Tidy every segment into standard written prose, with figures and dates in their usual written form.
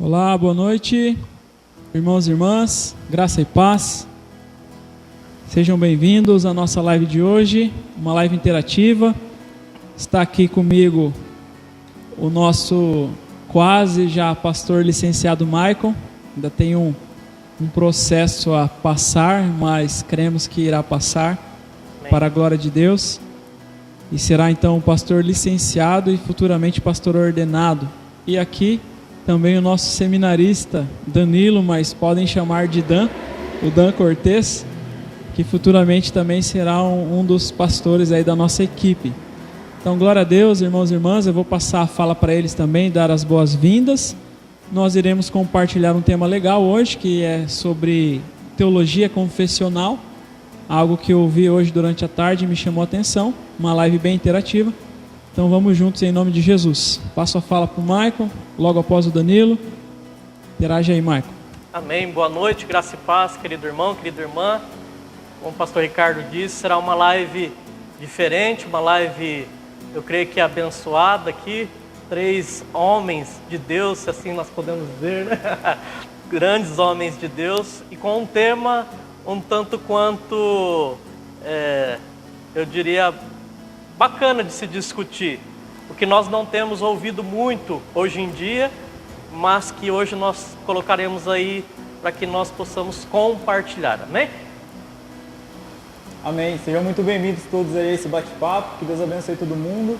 Olá, boa noite, irmãos e irmãs, graça e paz. Sejam bem-vindos à nossa live de hoje, uma live interativa. Está aqui comigo o nosso quase já pastor licenciado Maicon. Ainda tem um processo a passar, mas cremos que irá passar. Amém. Para a glória de Deus. E será então pastor licenciado e futuramente pastor ordenado. E aqui também o nosso seminarista Danilo, mas podem chamar de Dan, o Dan Cortez, que futuramente também será um dos pastores aí da nossa equipe. Então, glória a Deus, irmãos e irmãs, eu vou passar a fala para eles também, dar as boas-vindas. Nós iremos compartilhar um tema legal hoje, que é sobre teologia confessional, algo que eu ouvi hoje durante a tarde e me chamou a atenção, uma live bem interativa. Então vamos juntos em nome de Jesus. Passo a fala para o Maicon, logo após o Danilo. Interage aí, Maicon. Amém, boa noite, graça e paz, querido irmão, querida irmã. Como o pastor Ricardo disse, será uma live diferente, uma live, eu creio que abençoada aqui. 3 homens de Deus, se assim nós podemos dizer, né? Grandes homens de Deus, e com um tema um tanto quanto, eu diria, bacana de se discutir, o que nós não temos ouvido muito hoje em dia, mas que hoje nós colocaremos aí para que nós possamos compartilhar, amém? Amém, sejam muito bem-vindos todos a esse bate-papo, que Deus abençoe todo mundo.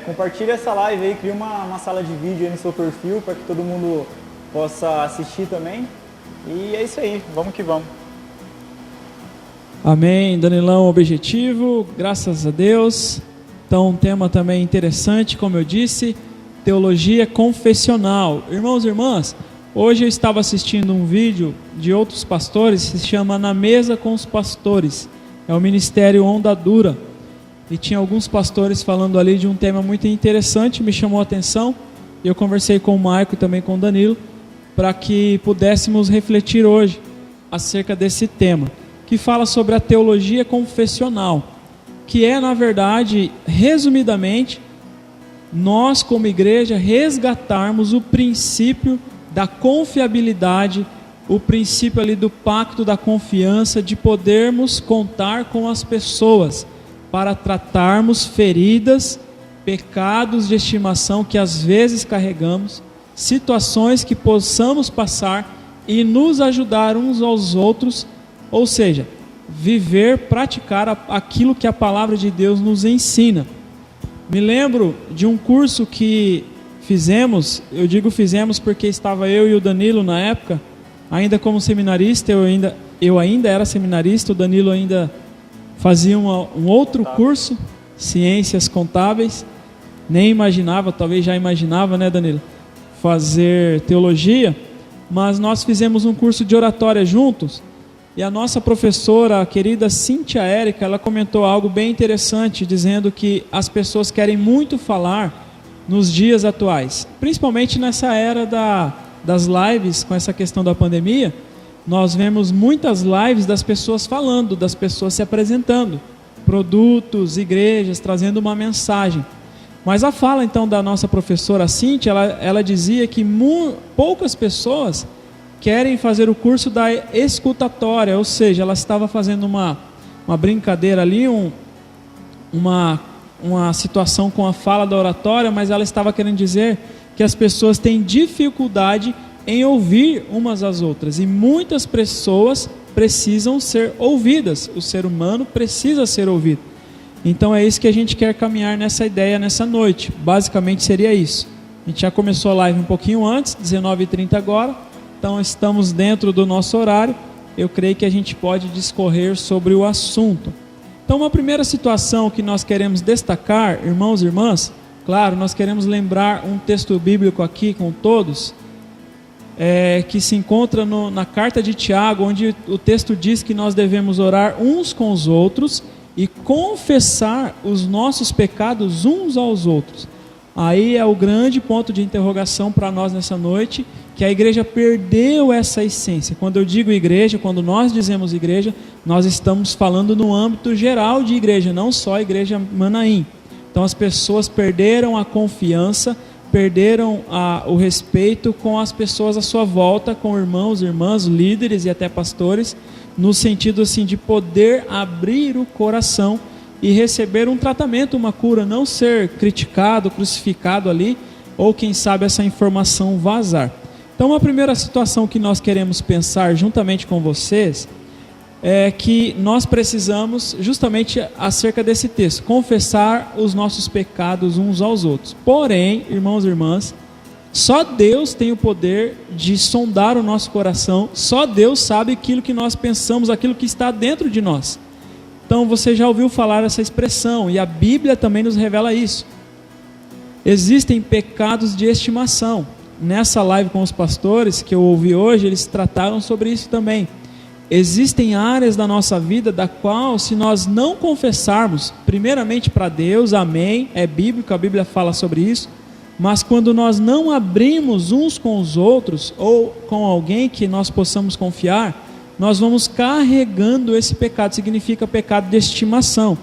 Compartilhe essa live aí, crie uma sala de vídeo aí no seu perfil, para que todo mundo possa assistir também, e é isso aí, vamos que vamos. Amém, Danilão, objetivo, graças a Deus. Então, um tema também interessante, como eu disse, teologia confessional. Irmãos e irmãs, hoje eu estava assistindo um vídeo de outros pastores, se chama Na Mesa com os Pastores, é o Ministério Onda Dura, e tinha alguns pastores falando ali de um tema muito interessante, me chamou a atenção, e eu conversei com o Maico e também com o Danilo, para que pudéssemos refletir hoje acerca desse tema, que fala sobre a teologia confessional, que é, na verdade, resumidamente, nós como igreja resgatarmos o princípio da confiabilidade, o princípio ali do pacto da confiança, de podermos contar com as pessoas para tratarmos feridas, pecados de estimação que às vezes carregamos, situações que possamos passar e nos ajudar uns aos outros. Ou seja, viver, praticar aquilo que a palavra de Deus nos ensina. Me lembro de um curso que fizemos, eu digo fizemos porque estava eu e o Danilo na época, ainda como seminarista, eu ainda era seminarista, o Danilo ainda fazia um outro curso, Ciências Contábeis, nem imaginava, talvez já imaginava, né, Danilo, fazer teologia, mas nós fizemos um curso de oratória juntos. E a nossa professora, a querida Cíntia Érica, ela comentou algo bem interessante, dizendo que as pessoas querem muito falar nos dias atuais, principalmente nessa era das lives, com essa questão da pandemia. Nós vemos muitas lives das pessoas falando, das pessoas se apresentando, produtos, igrejas, trazendo uma mensagem. Mas a fala então da nossa professora Cíntia, ela dizia que poucas pessoas querem fazer o curso da escutatória, ou seja, ela estava fazendo uma brincadeira ali, uma situação com a fala da oratória, mas ela estava querendo dizer que as pessoas têm dificuldade em ouvir umas às outras, e muitas pessoas precisam ser ouvidas, o ser humano precisa ser ouvido. Então é isso que a gente quer caminhar nessa ideia nessa noite, basicamente seria isso. A gente já começou a live um pouquinho antes, 19h30 agora, então estamos dentro do nosso horário, eu creio que a gente pode discorrer sobre o assunto. Então uma primeira situação que nós queremos destacar, irmãos e irmãs, claro, nós queremos lembrar um texto bíblico aqui com todos, que se encontra na carta de Tiago, onde o texto diz que nós devemos orar uns com os outros e confessar os nossos pecados uns aos outros. Aí é o grande ponto de interrogação para nós nessa noite, que a igreja perdeu essa essência. Quando eu digo igreja, quando nós dizemos igreja, nós estamos falando no âmbito geral de igreja, não só a igreja Manaim. Então as pessoas perderam a confiança perderam o respeito com as pessoas à sua volta, com irmãos, irmãs, líderes e até pastores, no sentido assim de poder abrir o coração e receber um tratamento, uma cura, não ser criticado, crucificado ali, ou quem sabe essa informação vazar. Então a primeira situação que nós queremos pensar juntamente com vocês é que nós precisamos justamente acerca desse texto, confessar os nossos pecados uns aos outros. Porém, irmãos e irmãs, só Deus tem o poder de sondar o nosso coração, só Deus sabe aquilo que nós pensamos, aquilo que está dentro de nós. Então você já ouviu falar essa expressão, e a Bíblia também nos revela isso. Existem pecados de estimação. Nessa live com os pastores que eu ouvi hoje, eles trataram sobre isso também. Existem áreas da nossa vida da qual, se nós não confessarmos, primeiramente para Deus, amém, é bíblico, a Bíblia fala sobre isso, mas quando nós não abrimos uns com os outros, ou com alguém que nós possamos confiar, nós vamos carregando esse pecado, significa pecado de estimação.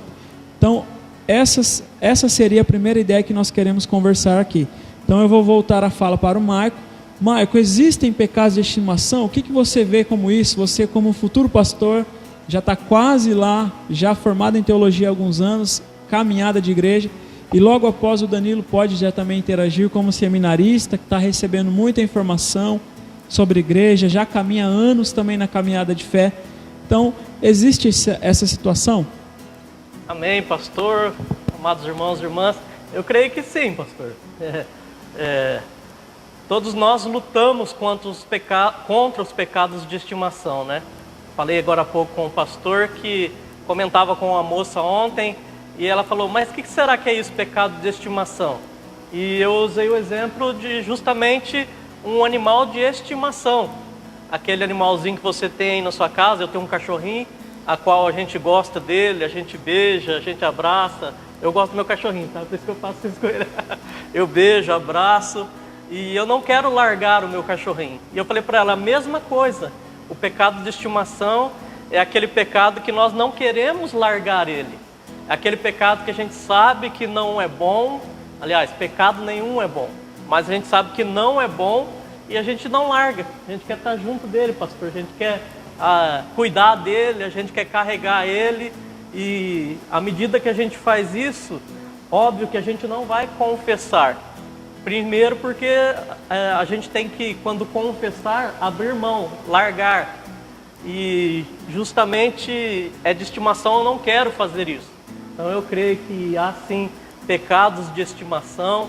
Então, essa seria a primeira ideia que nós queremos conversar aqui. Então eu vou voltar a fala para o Maico. Maico, existem pecados de estimação? O que você vê como isso? Você como futuro pastor, já está quase lá, já formado em teologia há alguns anos, caminhada de igreja, e logo após o Danilo pode já também interagir como seminarista, que está recebendo muita informação sobre igreja, já caminha anos também na caminhada de fé. Então, existe essa situação? Amém, pastor, amados irmãos e irmãs. Eu creio que sim, pastor. Todos nós lutamos contra os pecados de estimação, né? Falei agora há pouco com o pastor que comentava com uma moça ontem e ela falou, mas o que será que é isso, pecado de estimação? E eu usei o exemplo de justamente um animal de estimação. Aquele animalzinho que você tem na sua casa, eu tenho um cachorrinho, a qual a gente gosta dele, a gente beija, a gente abraça. Eu gosto do meu cachorrinho, tá? Por isso que eu faço isso com ele. Eu beijo, abraço. E eu não quero largar o meu cachorrinho. E eu falei para ela, a mesma coisa. O pecado de estimação é aquele pecado que nós não queremos largar ele. É aquele pecado que a gente sabe que não é bom. Aliás, pecado nenhum é bom. Mas a gente sabe que não é bom e a gente não larga. A gente quer estar junto dele, pastor. A gente quer cuidar dele, a gente quer carregar ele. E à medida que a gente faz isso, óbvio que a gente não vai confessar. Primeiro porque a gente tem que, quando confessar, abrir mão, largar. E justamente é de estimação, eu não quero fazer isso. Então eu creio que há sim pecados de estimação,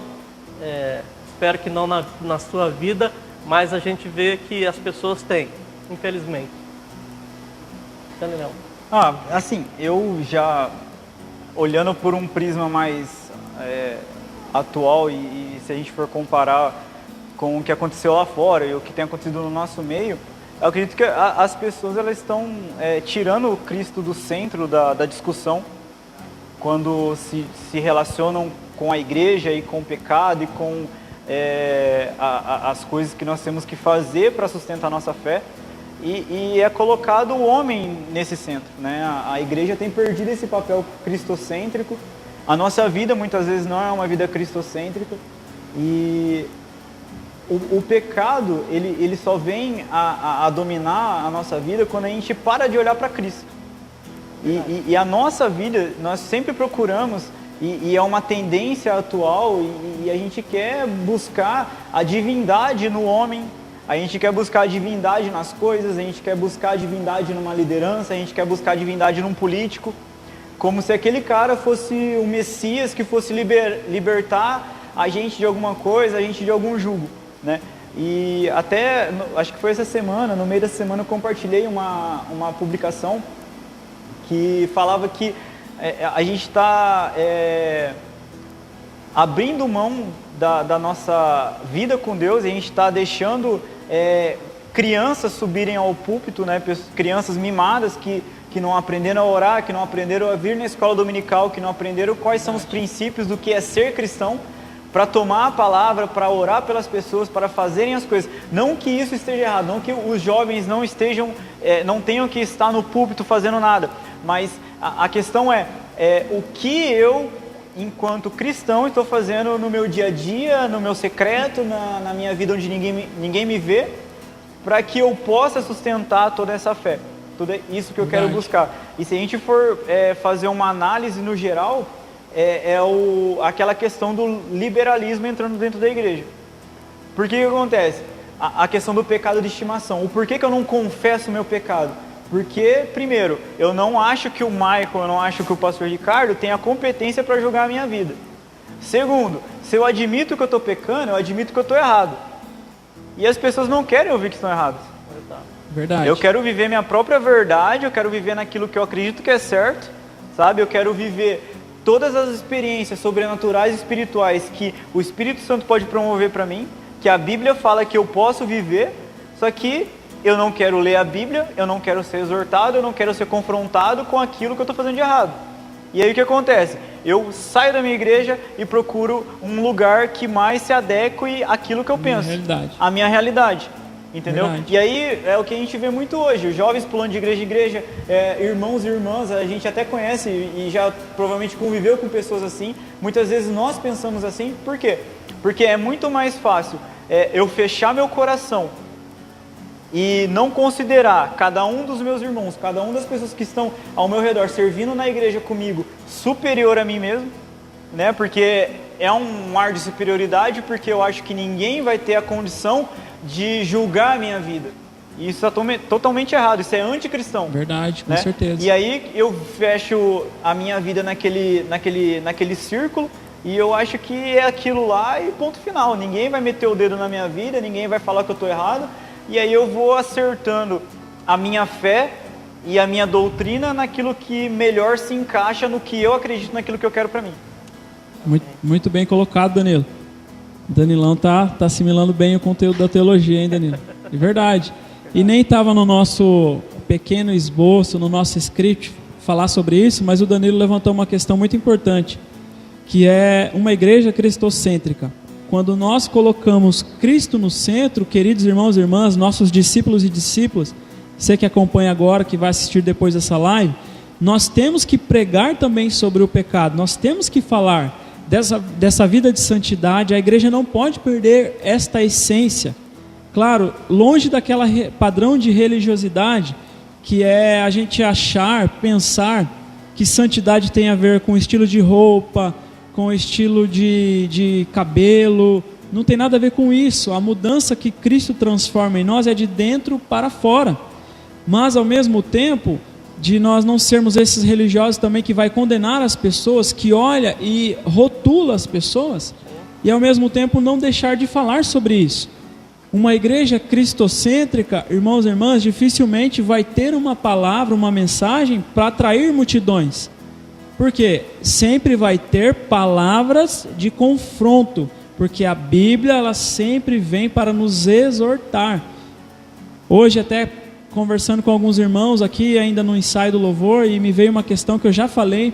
espero que não na sua vida, mas a gente vê que as pessoas têm, infelizmente. Daniel. Assim, eu já, olhando por um prisma mais atual e se a gente for comparar com o que aconteceu lá fora e o que tem acontecido no nosso meio, eu acredito que as pessoas elas estão tirando o Cristo do centro da discussão quando se relacionam com a igreja e com o pecado e com as coisas que nós temos que fazer para sustentar a nossa fé. E é colocado o homem nesse centro, né? A igreja tem perdido esse papel cristocêntrico. A nossa vida muitas vezes não é uma vida cristocêntrica. E o pecado, ele só vem a dominar a nossa vida quando a gente para de olhar para Cristo. E a nossa vida, nós sempre procuramos, e é uma tendência atual, e a gente quer buscar a divindade no homem. A gente quer buscar a divindade nas coisas, a gente quer buscar a divindade numa liderança, a gente quer buscar a divindade num político, como se aquele cara fosse o Messias que fosse libertar a gente de alguma coisa, a gente de algum jugo, né? E até, acho que foi essa semana, no meio da semana eu compartilhei uma publicação que falava que a gente está abrindo mão da nossa vida com Deus, e a gente está deixando crianças subirem ao púlpito, né? Crianças mimadas que não aprenderam a orar, que não aprenderam a vir na escola dominical, que não aprenderam quais são os princípios do que é ser cristão, para tomar a palavra, para orar pelas pessoas, para fazerem as coisas. Não que isso esteja errado, não que os jovens não tenham que estar no púlpito fazendo nada, mas a questão é o que eu enquanto cristão, estou fazendo no meu dia a dia, no meu secreto, na minha vida onde ninguém me vê, para que eu possa sustentar toda essa fé. Tudo isso que eu quero buscar. E se a gente for fazer uma análise no geral, aquela questão do liberalismo entrando dentro da igreja. Por que acontece? A questão do pecado de estimação. O porquê que eu não confesso o meu pecado? Porque, primeiro, eu não acho que o Michael, eu não acho que o pastor Ricardo tenha competência para julgar a minha vida. Segundo, se eu admito que eu estou pecando, eu admito que eu estou errado. E as pessoas não querem ouvir que estão erradas. Verdade. Eu quero viver minha própria verdade, eu quero viver naquilo que eu acredito que é certo, sabe? Eu quero viver todas as experiências sobrenaturais e espirituais que o Espírito Santo pode promover para mim, que a Bíblia fala que eu posso viver, só que eu não quero ler a Bíblia, eu não quero ser exortado, eu não quero ser confrontado com aquilo que eu estou fazendo de errado. E aí o que acontece? Eu saio da minha igreja e procuro um lugar que mais se adeque àquilo que eu penso, à minha realidade. Entendeu? Verdade. E aí é o que a gente vê muito hoje, os jovens pulando de igreja em igreja, irmãos e irmãs, a gente até conhece e já provavelmente conviveu com pessoas assim. Muitas vezes nós pensamos assim, por quê? Porque é muito mais fácil eu fechar meu coração e não considerar cada um dos meus irmãos, cada uma das pessoas que estão ao meu redor servindo na igreja comigo superior a mim mesmo, né? Porque é um ar de superioridade, porque eu acho que ninguém vai ter a condição de julgar a minha vida. E isso é totalmente errado, isso é anticristão. Verdade, com certeza. E aí eu fecho a minha vida naquele círculo, e eu acho que é aquilo lá e ponto final. Ninguém vai meter o dedo na minha vida, ninguém vai falar que eu estou errado, e aí eu vou acertando a minha fé e a minha doutrina naquilo que melhor se encaixa no que eu acredito, naquilo que eu quero para mim. Muito bem colocado, Danilo. Danilão tá assimilando bem o conteúdo da teologia, hein, Danilo? De verdade. E nem estava no nosso pequeno esboço, no nosso script, falar sobre isso, mas o Danilo levantou uma questão muito importante, que é uma igreja cristocêntrica. Quando nós colocamos Cristo no centro, queridos irmãos e irmãs, nossos discípulos e discípulas, você que acompanha agora, que vai assistir depois dessa live, nós temos que pregar também sobre o pecado, nós temos que falar dessa vida de santidade. A igreja não pode perder esta essência. Claro, longe daquela padrão de religiosidade, que é a gente achar, pensar que santidade tem a ver com estilo de roupa, com estilo de cabelo. Não tem nada a ver com isso. A mudança que Cristo transforma em nós é de dentro para fora. Mas ao mesmo tempo, de nós não sermos esses religiosos também que vai condenar as pessoas, que olha e rotula as pessoas, e ao mesmo tempo não deixar de falar sobre isso. Uma igreja cristocêntrica, irmãos e irmãs, dificilmente vai ter uma palavra, uma mensagem para atrair multidões. Porque sempre vai ter palavras de confronto, porque a Bíblia ela sempre vem para nos exortar. Hoje até conversando com alguns irmãos aqui, ainda no ensaio do louvor, e me veio uma questão que eu já falei,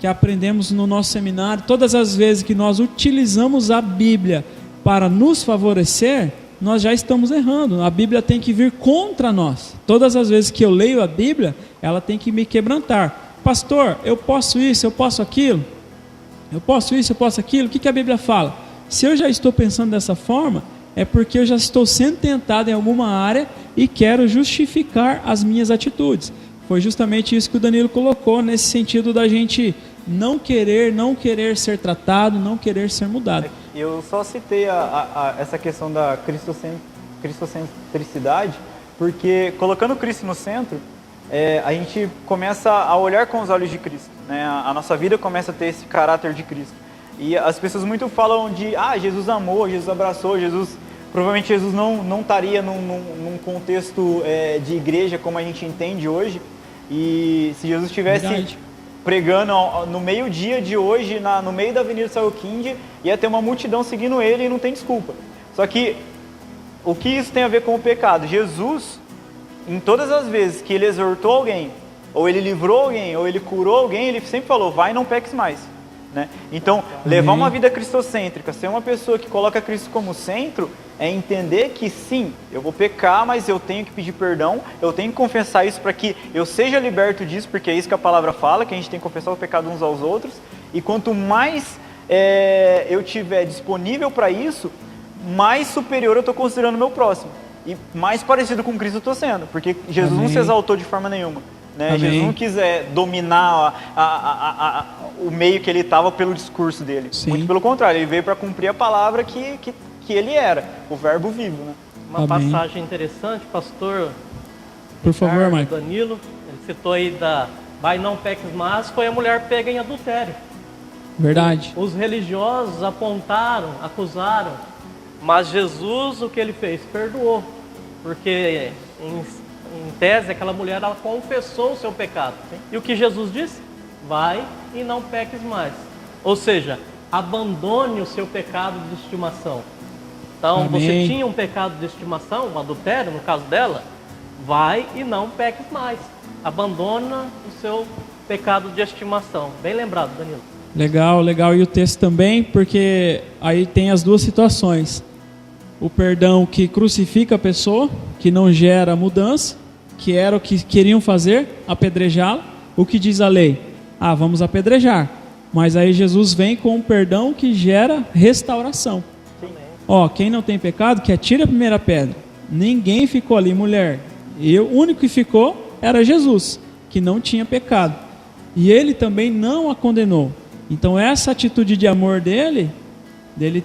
que aprendemos no nosso seminário. Todas as vezes que nós utilizamos a Bíblia para nos favorecer, nós já estamos errando. A Bíblia tem que vir contra nós. Todas as vezes que eu leio a Bíblia, ela tem que me quebrantar. Pastor, eu posso isso, eu posso aquilo? Eu posso isso, eu posso aquilo? O que a Bíblia fala? Se eu já estou pensando dessa forma, é porque eu já estou sendo tentado em alguma área e quero justificar as minhas atitudes. Foi justamente isso que o Danilo colocou, nesse sentido da gente não querer ser tratado, não querer ser mudado. Eu só citei essa questão da cristocentricidade, porque colocando Cristo no centro, a gente começa a olhar com os olhos de Cristo, né? A nossa vida começa a ter esse caráter de Cristo. E as pessoas muito falam de, Jesus amou, Jesus abraçou, provavelmente Jesus não estaria num contexto de igreja como a gente entende hoje. E se Jesus estivesse pregando no meio-dia de hoje, no meio da Avenida Sauquinde, ia ter uma multidão seguindo ele e não tem desculpa. Só que o que isso tem a ver com o pecado? Jesus, em todas as vezes que ele exortou alguém, ou ele livrou alguém, ou ele curou alguém, ele sempre falou, vai e não peques mais. Né? Então, levar uma vida cristocêntrica, ser uma pessoa que coloca Cristo como centro, é entender que sim, eu vou pecar, mas eu tenho que pedir perdão, eu tenho que confessar isso para que eu seja liberto disso, porque é isso que a palavra fala, que a gente tem que confessar o pecado uns aos outros, E quanto mais eu tiver disponível para isso, mais superior eu estou considerando o meu próximo. E mais parecido com Cristo eu estou sendo. Porque Jesus Amém. não se exaltou de forma nenhuma. Né? Jesus não quiser dominar o meio que ele estava pelo discurso dele. Sim. Muito pelo contrário, ele veio para cumprir a palavra que ele era, o verbo vivo. Né? Uma Amém. passagem interessante, pastor Por favor, Ricardo, Maico. Danilo, ele citou aí da vai não peques mais, foi a mulher pega em adultério. Verdade. Os religiosos apontaram, acusaram, mas Jesus, o que ele fez? Perdoou, porque em tese aquela mulher ela confessou o seu pecado. E o que Jesus disse? Vai e não peques mais. Ou seja, abandone o seu pecado de estimação. Então, Amém. você tinha um pecado de estimação, um adultério, no caso dela, vai e não peques mais. Abandona o seu pecado de estimação. Bem lembrado, Danilo. Legal, legal. E o texto também, porque aí tem as duas situações. O perdão que crucifica a pessoa, que não gera mudança, que era o que queriam fazer, apedrejá-la. O que diz a lei? Vamos apedrejar. Mas aí Jesus vem com um perdão que gera restauração. Quem não tem pecado, que atire a primeira pedra. Ninguém ficou ali, mulher. O único que ficou era Jesus, que não tinha pecado. E ele também não a condenou. Então essa atitude de amor dele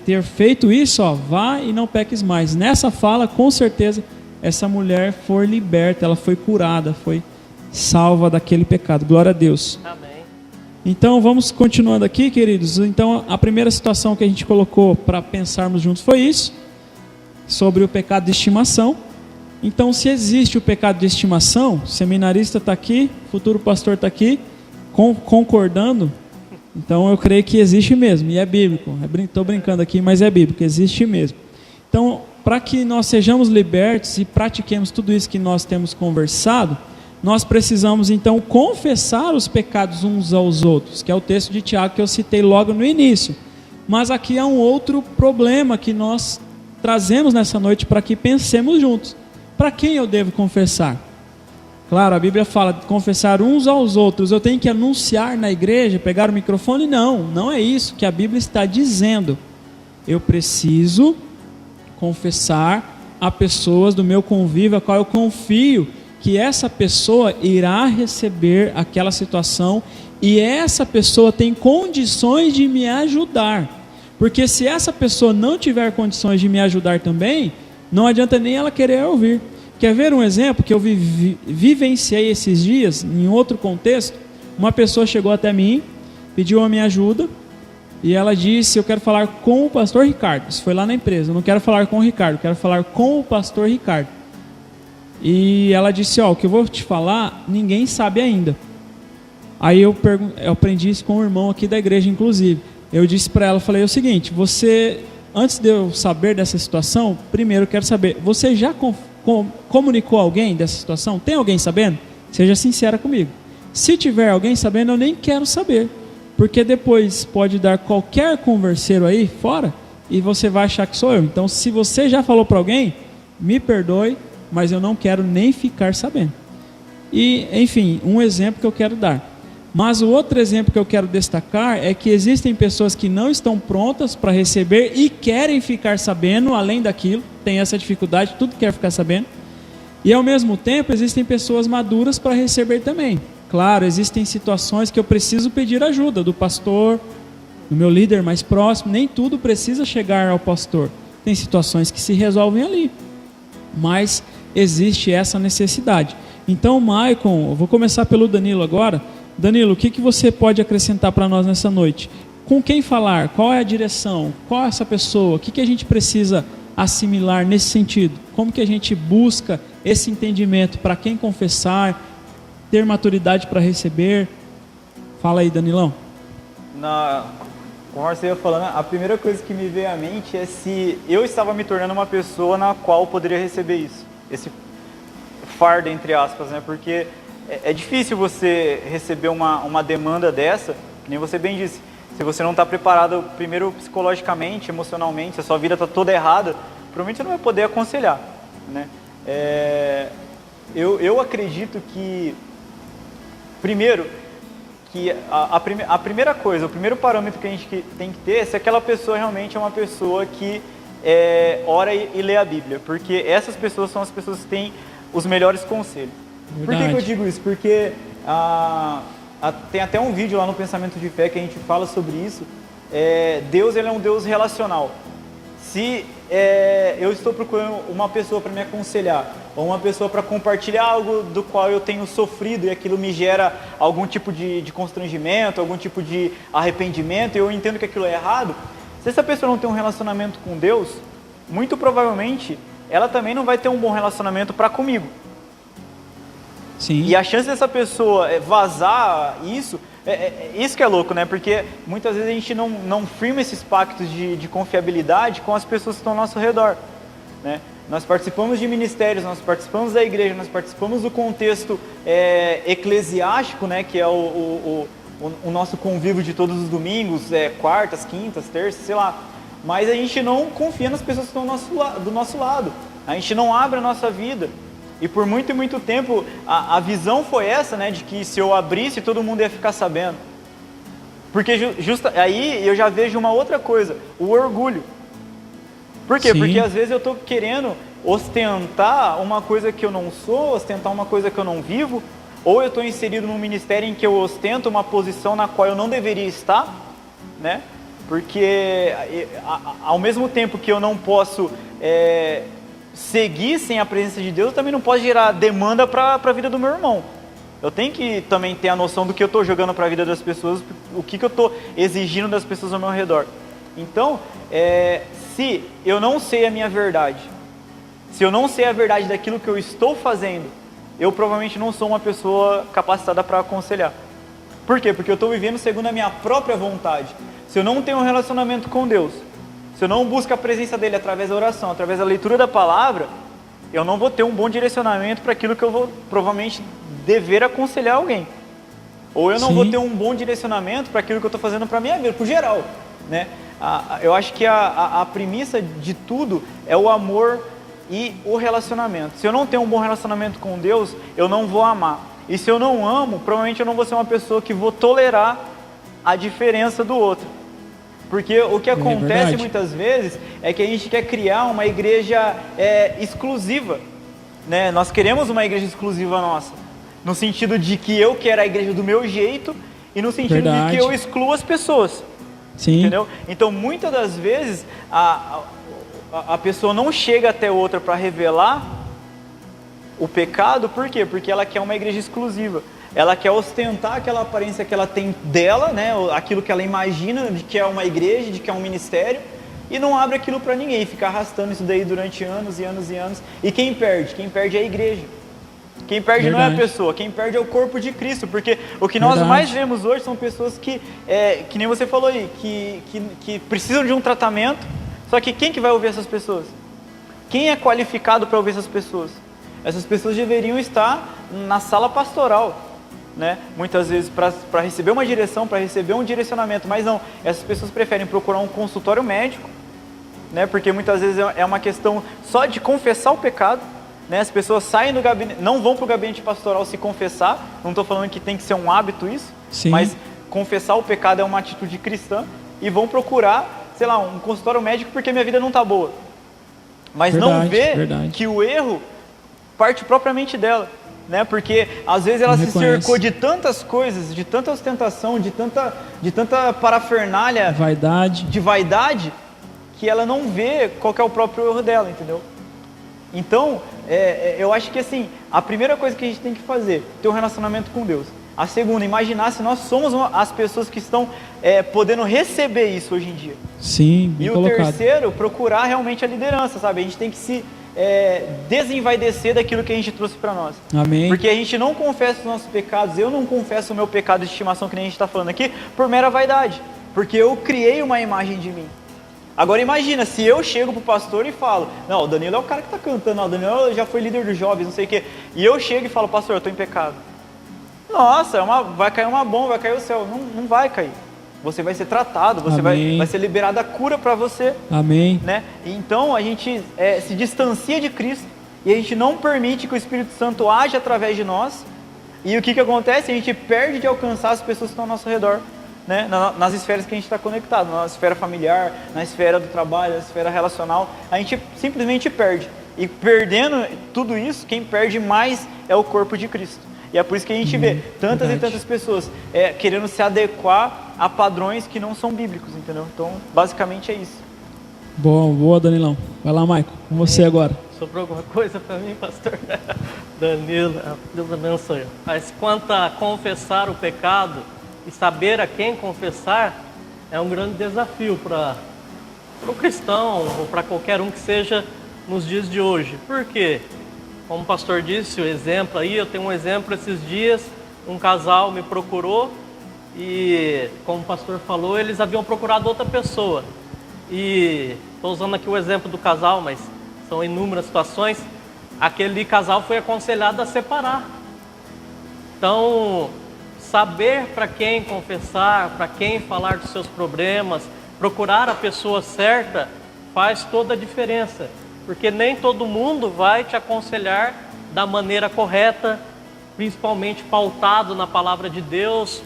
ter feito isso, vai e não peques mais. Nessa fala, com certeza, essa mulher foi liberta, ela foi curada, foi salva daquele pecado. Glória a Deus. Amém. Então vamos continuando aqui, queridos. Então a primeira situação que a gente colocou para pensarmos juntos foi isso, sobre o pecado de estimação. Então, se existe o pecado de estimação, o seminarista está aqui, o futuro pastor está aqui, concordando. Então eu creio que existe mesmo, e é bíblico. Estou brincando aqui, mas é bíblico, existe mesmo. Então, para que nós sejamos libertos e pratiquemos tudo isso que nós temos conversado, nós precisamos então confessar os pecados uns aos outros, que é o texto de Tiago que eu citei logo no início. Mas aqui há um outro problema que nós trazemos nessa noite para que pensemos juntos. Para quem eu devo confessar? Claro, a Bíblia fala de confessar uns aos outros. Eu tenho que anunciar na igreja, pegar o microfone? Não, não é isso que a Bíblia está dizendo. Eu preciso confessar a pessoas do meu convívio, a qual eu confio que essa pessoa irá receber aquela situação e essa pessoa tem condições de me ajudar. Porque se essa pessoa não tiver condições de me ajudar também, não adianta nem ela querer ouvir. Quer ver um exemplo que eu vivenciei esses dias, em outro contexto? Uma pessoa chegou até mim, pediu a minha ajuda, e ela disse, eu quero falar com o pastor Ricardo. Isso foi lá na empresa, eu não quero falar com o Ricardo, quero falar com o pastor Ricardo. E ela disse, o que eu vou te falar, ninguém sabe ainda. Aí eu aprendi isso com um irmão aqui da igreja, inclusive. Eu disse para ela, falei o seguinte, antes de eu saber dessa situação, primeiro eu quero saber, você já comunicou alguém dessa situação? Tem alguém sabendo? Seja sincera comigo. Se tiver alguém sabendo, eu nem quero saber, porque depois pode dar qualquer converseiro aí fora e você vai achar que sou eu. Então, se você já falou para alguém, me perdoe, mas eu não quero nem ficar sabendo. E, enfim, um exemplo que eu quero dar. Mas o outro exemplo que eu quero destacar é que existem pessoas que não estão prontas para receber e querem ficar sabendo, além daquilo, tem essa dificuldade, tudo quer ficar sabendo. E ao mesmo tempo existem pessoas maduras para receber também. Claro, existem situações que eu preciso pedir ajuda do pastor, do meu líder mais próximo, nem tudo precisa chegar ao pastor. Tem situações que se resolvem ali, mas existe essa necessidade. Então, Maicon, eu vou começar pelo Danilo agora. Danilo, o que você pode acrescentar para nós nessa noite? Com quem falar? Qual é a direção? Qual é essa pessoa? O que a gente precisa assimilar nesse sentido? Como que a gente busca esse entendimento? Para quem confessar? Ter maturidade para receber? Fala aí, Danilão. Como você ia falando, a primeira coisa que me veio à mente é se eu estava me tornando uma pessoa na qual poderia receber isso. Esse fardo, entre aspas, né? Porque é difícil você receber uma demanda dessa, que nem você bem disse. Se você não está preparado, primeiro psicologicamente, emocionalmente, se a sua vida está toda errada, provavelmente você não vai poder aconselhar, né? Eu acredito que, primeiro, que a primeira coisa, o primeiro parâmetro que a gente tem que ter é se aquela pessoa realmente é uma pessoa que ora e lê a Bíblia, porque essas pessoas são as pessoas que têm os melhores conselhos. Por que eu digo isso? Porque tem até um vídeo lá no Pensamento de Fé que a gente fala sobre isso. Deus, ele é um Deus relacional. Se eu estou procurando uma pessoa para me aconselhar, ou uma pessoa para compartilhar algo do qual eu tenho sofrido e aquilo me gera algum tipo de constrangimento, algum tipo de arrependimento, e eu entendo que aquilo é errado, se essa pessoa não tem um relacionamento com Deus, muito provavelmente ela também não vai ter um bom relacionamento para comigo. Sim. E a chance dessa pessoa vazar isso que é louco, né? Porque muitas vezes a gente não firma esses pactos de confiabilidade com as pessoas que estão ao nosso redor, né? Nós participamos de ministérios, nós participamos da igreja, nós participamos do contexto eclesiástico, né? Que é o nosso convívio de todos os domingos, quartas, quintas, terças, sei lá. Mas a gente não confia nas pessoas que estão do nosso lado. A gente não abre a nossa vida. E por muito e muito tempo a visão foi essa, né? De que se eu abrisse, todo mundo ia ficar sabendo. Porque aí eu já vejo uma outra coisa, o orgulho. Por quê? Sim. Porque às vezes eu estou querendo ostentar uma coisa que eu não sou, ostentar uma coisa que eu não vivo, ou eu estou inserido num ministério em que eu ostento uma posição na qual eu não deveria estar, né? Porque ao mesmo tempo que eu não posso seguir sem a presença de Deus, eu também não posso gerar demanda para a vida do meu irmão. Eu tenho que também ter a noção do que eu estou jogando para a vida das pessoas, o que eu estou exigindo das pessoas ao meu redor. Então, se eu não sei a minha verdade, se eu não sei a verdade daquilo que eu estou fazendo, eu provavelmente não sou uma pessoa capacitada para aconselhar. Por quê? Porque eu estou vivendo segundo a minha própria vontade. Se eu não tenho um relacionamento com Deus, se eu não busco a presença dele através da oração, através da leitura da palavra, eu não vou ter um bom direcionamento para aquilo que eu vou provavelmente dever aconselhar alguém. Ou eu não vou ter um bom direcionamento para aquilo que eu estou fazendo para a minha vida, para o geral, né? Eu acho que a premissa de tudo é o amor e o relacionamento. Se eu não tenho um bom relacionamento com Deus, eu não vou amar. E se eu não amo, provavelmente eu não vou ser uma pessoa que vou tolerar a diferença do outro. Porque o que acontece muitas vezes é que a gente quer criar uma igreja exclusiva, né? Nós queremos uma igreja exclusiva nossa, no sentido de que eu quero a igreja do meu jeito e no sentido de que eu excluo as pessoas. Sim. Entendeu? Então, muitas das vezes, a pessoa não chega até outra para revelar o pecado, por quê? Porque ela quer uma igreja exclusiva. Ela quer ostentar aquela aparência que ela tem dela, né? Aquilo que ela imagina de que é uma igreja, de que é um ministério, e não abre aquilo para ninguém, fica arrastando isso daí durante anos e anos e anos. E quem perde? Quem perde é a igreja. Quem perde não é a pessoa, quem perde é o corpo de Cristo, porque o que nós mais vemos hoje são pessoas que nem você falou aí, que precisam de um tratamento, só que quem que vai ouvir essas pessoas? Quem é qualificado para ouvir essas pessoas? Essas pessoas deveriam estar na sala pastoral, né? Muitas vezes para receber uma direção, para receber um direcionamento, mas não, essas pessoas preferem procurar um consultório médico, né? Porque muitas vezes é uma questão só de confessar o pecado, né? As pessoas saem do gabinete, não vão para o gabinete pastoral se confessar, não estou falando que tem que ser um hábito isso, mas confessar o pecado é uma atitude cristã, e vão procurar, sei lá, um consultório médico porque minha vida não está boa, mas não vê que o erro parte propriamente dela, né? Porque às vezes ela se cercou de tantas coisas, de tanta ostentação, de tanta parafernália, de vaidade, que ela não vê qual que é o próprio erro dela, entendeu? Então, eu acho que assim, a primeira coisa que a gente tem que fazer, ter um relacionamento com Deus. A segunda, imaginar se nós somos as pessoas que estão podendo receber isso hoje em dia. Sim, bem colocado. E o terceiro, procurar realmente a liderança, sabe? A gente tem que se desenvaidecer daquilo que a gente trouxe para nós. Amém. Porque a gente não confessa os nossos pecados, eu não confesso o meu pecado de estimação, que nem a gente está falando aqui, por mera vaidade. Porque eu criei uma imagem de mim. Agora imagina, se eu chego pro pastor e falo, não, o Danilo é o cara que está cantando, o Danilo já foi líder dos jovens, não sei o quê. E eu chego e falo, pastor, eu estou em pecado. Nossa, vai cair uma bomba, vai cair o céu. Não vai cair. Você vai ser tratado, você vai ser liberado a cura para você. Amém. Né? Então a gente se distancia de Cristo e a gente não permite que o Espírito Santo age através de nós, E o que acontece? A gente perde de alcançar as pessoas que estão ao nosso redor, né? Nas esferas que a gente está conectado, na esfera familiar, na esfera do trabalho, na esfera relacional, a gente simplesmente perde. E perdendo tudo isso, quem perde mais é o corpo de Cristo. E é por isso que a gente vê tantas e tantas pessoas querendo se adequar a padrões que não são bíblicos, entendeu? Então, basicamente é isso. Boa, Danilão. Vai lá, Maicon, com você agora. Sobrou alguma coisa para mim, pastor? Danilo, Deus abençoe. Mas quanto a confessar o pecado e saber a quem confessar, é um grande desafio para o cristão ou para qualquer um que seja nos dias de hoje. Por quê? Como o pastor disse, o exemplo aí, eu tenho um exemplo esses dias, um casal me procurou e, como o pastor falou, eles haviam procurado outra pessoa. E estou usando aqui o exemplo do casal, mas são inúmeras situações. Aquele casal foi aconselhado a separar. Então, saber para quem confessar, para quem falar dos seus problemas, procurar a pessoa certa, faz toda a diferença. Porque nem todo mundo vai te aconselhar da maneira correta, principalmente pautado na palavra de Deus,